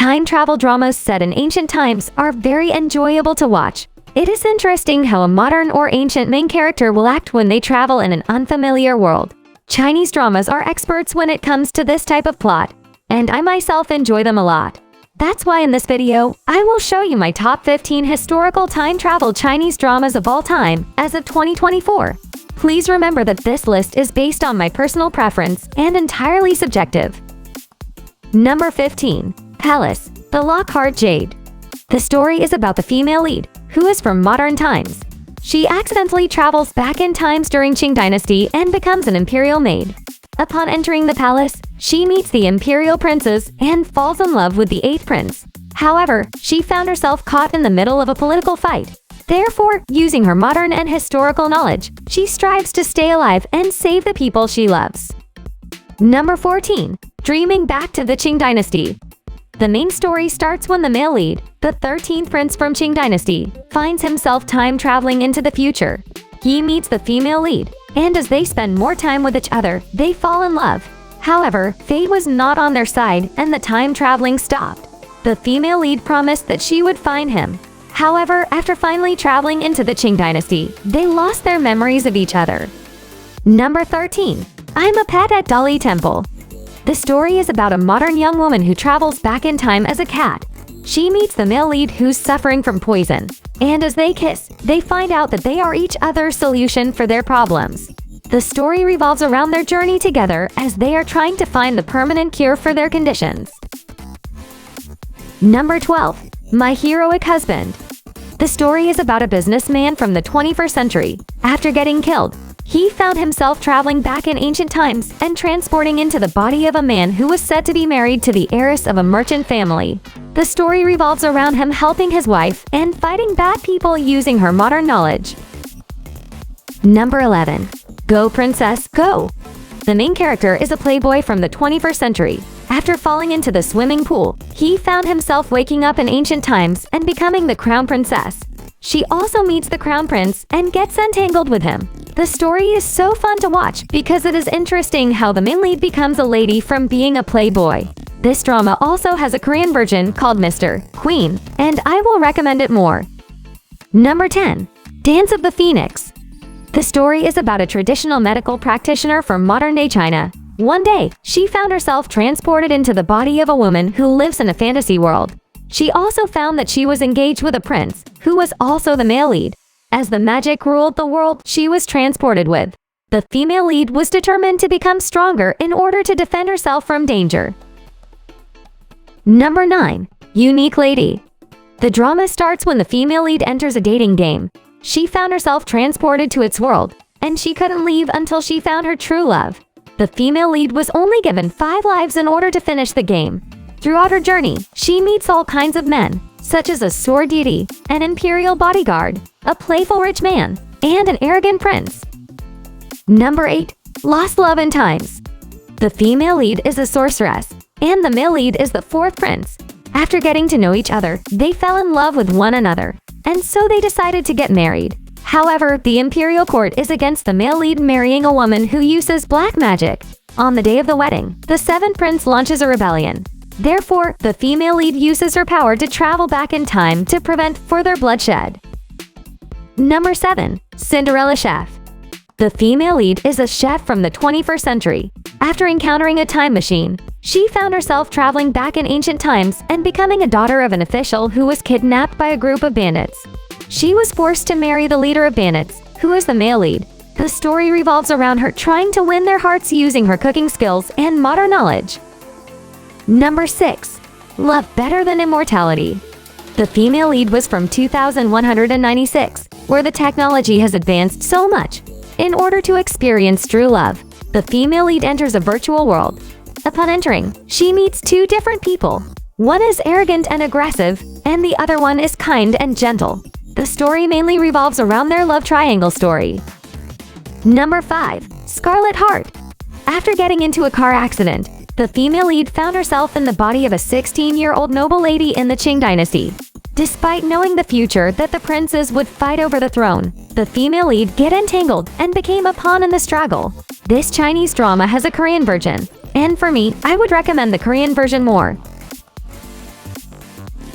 Time travel dramas set in ancient times are very enjoyable to watch. It is interesting how a modern or ancient main character will act when they travel in an unfamiliar world. Chinese dramas are experts when it comes to this type of plot, and I myself enjoy them a lot. That's why in this video, I will show you my top 15 historical time travel Chinese dramas of all time as of 2024. Please remember that this list is based on my personal preference and entirely subjective. Number 15. Palace, the Lockhart Jade. The story is about the female lead, who is from modern times. She accidentally travels back in times during Qing Dynasty and becomes an imperial maid. Upon entering the palace, she meets the imperial princes and falls in love with the 8th prince. However, she found herself caught in the middle of a political fight. Therefore, using her modern and historical knowledge, she strives to stay alive and save the people she loves. Number 14. Dreaming back to the Qing Dynasty. The main story starts when the male lead, the 13th prince from Qing Dynasty, finds himself time traveling into the future. He meets the female lead, and as they spend more time with each other, they fall in love. However, fate was not on their side and the time traveling stopped. The female lead promised that she would find him. However, after finally traveling into the Qing Dynasty, they lost their memories of each other. Number 13. I'm a Pet at Dolly Temple. The story is about a modern young woman who travels back in time as a cat. She meets the male lead who's suffering from poison, and as they kiss, they find out that they are each other's solution for their problems. The story revolves around their journey together as they are trying to find the permanent cure for their conditions. Number 12. My Heroic Husband. The story is about a businessman from the 21st century. After getting killed, he found himself traveling back in ancient times and transporting into the body of a man who was said to be married to the heiress of a merchant family. The story revolves around him helping his wife and fighting bad people using her modern knowledge. Number 11. Go Princess, Go! The main character is a playboy from the 21st century. After falling into the swimming pool, he found himself waking up in ancient times and becoming the crown princess. She also meets the crown prince and gets entangled with him. The story is so fun to watch because it is interesting how the main lead becomes a lady from being a playboy. This drama also has a Korean version called Mr. Queen, and I will recommend it more. Number 10. Dance of the Phoenix. The story is about a traditional medical practitioner from modern-day China. One day, she found herself transported into the body of a woman who lives in a fantasy world. She also found that she was engaged with a prince, who was also the male lead. As the magic ruled the world she was transported with, the female lead was determined to become stronger in order to defend herself from danger. Number 9. Unique Lady. The drama starts when the female lead enters a dating game. She found herself transported to its world, and she couldn't leave until she found her true love. The female lead was only given 5 lives in order to finish the game. Throughout her journey, she meets all kinds of men, such as a sword deity, an imperial bodyguard, a playful rich man, and an arrogant prince. Number 8. Lost Love in Times. The female lead is a sorceress, and the male lead is the 4th prince. After getting to know each other, they fell in love with one another, and so they decided to get married. However, the imperial court is against the male lead marrying a woman who uses black magic. On the day of the wedding, the 7th prince launches a rebellion. Therefore, the female lead uses her power to travel back in time to prevent further bloodshed. Number 7. Cinderella Chef. The female lead is a chef from the 21st century. After encountering a time machine, she found herself traveling back in ancient times and becoming a daughter of an official who was kidnapped by a group of bandits. She was forced to marry the leader of bandits, who is the male lead. The story revolves around her trying to win their hearts using her cooking skills and modern knowledge. Number 6. Love Better Than Immortality. The female lead was from 2196, where the technology has advanced so much. In order to experience true love, the female lead enters a virtual world. Upon entering, she meets 2 different people. One is arrogant and aggressive, and the other one is kind and gentle. The story mainly revolves around their love triangle story. Number 5. Scarlet Heart. After getting into a car accident, the female lead found herself in the body of a 16-year-old noble lady in the Qing Dynasty. Despite knowing the future that the princes would fight over the throne, the female lead get entangled and became a pawn in the struggle. This Chinese drama has a Korean version, and for me, I would recommend the Korean version more.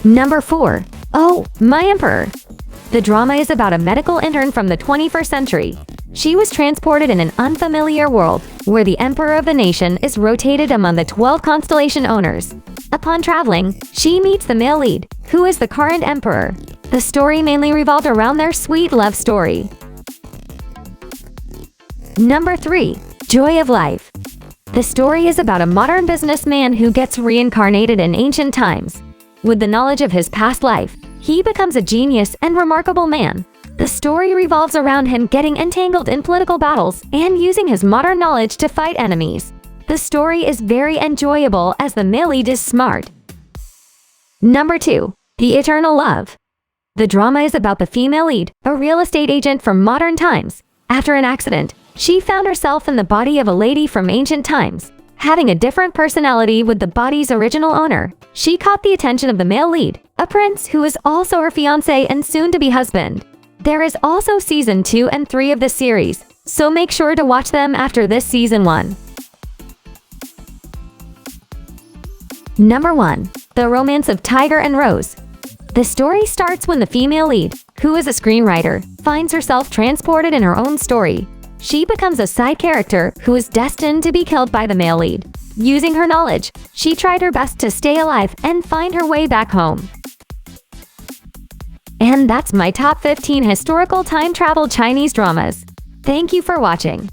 Number 4. Oh, My Emperor. The drama is about a medical intern from the 21st century. She was transported in an unfamiliar world where the emperor of the nation is rotated among the 12 constellation owners. Upon traveling, she meets the male lead, who is the current emperor. The story mainly revolved around their sweet love story. Number 3. Joy of Life. The story is about a modern businessman who gets reincarnated in ancient times. With the knowledge of his past life, he becomes a genius and remarkable man. The story revolves around him getting entangled in political battles and using his modern knowledge to fight enemies. The story is very enjoyable as the male lead is smart. Number 2. The Eternal Love. The drama is about the female lead, a real estate agent from modern times. After an accident, she found herself in the body of a lady from ancient times. Having a different personality with the body's original owner, she caught the attention of the male lead, a prince who is also her fiancé and soon-to-be husband. There is also season 2 and 3 of the series, so make sure to watch them after this season 1. Number 1. The Romance of Tiger and Rose. The story starts when the female lead, who is a screenwriter, finds herself transported in her own story. She becomes a side character who is destined to be killed by the male lead. Using her knowledge, she tried her best to stay alive and find her way back home. And that's my top 15 historical time travel Chinese dramas. Thank you for watching.